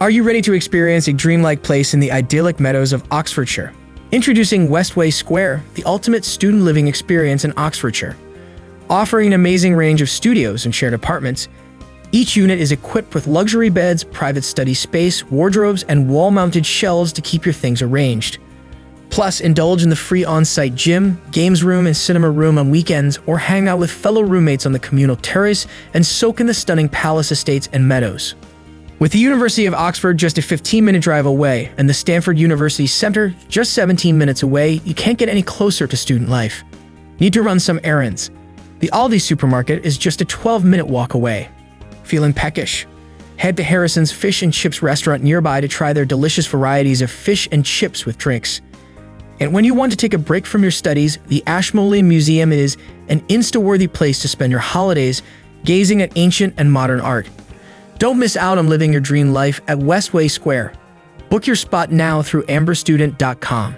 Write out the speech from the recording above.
Are you ready to experience a dreamlike place in the idyllic meadows of Oxfordshire? Introducing Westway Square, the ultimate student living experience in Oxfordshire. Offering an amazing range of studios and shared apartments, each unit is equipped with luxury beds, private study space, wardrobes, and wall-mounted shelves to keep your things arranged. Plus, indulge in the free on-site gym, games room, and cinema room on weekends, or hang out with fellow roommates on the communal terrace and soak in the stunning palace estates and meadows. With the University of Oxford just a 15-minute drive away and the Stanford University Center just 17 minutes away, you can't get any closer to student life. Need to run some errands? The Aldi supermarket is just a 12-minute walk away. Feeling peckish? Head to Harrison's Fish and Chips restaurant nearby to try their delicious varieties of fish and chips with drinks. And when you want to take a break from your studies, the Ashmolean Museum is an insta-worthy place to spend your holidays gazing at ancient and modern art. Don't miss out on living your dream life at Westway Square. Book your spot now through amberstudent.com.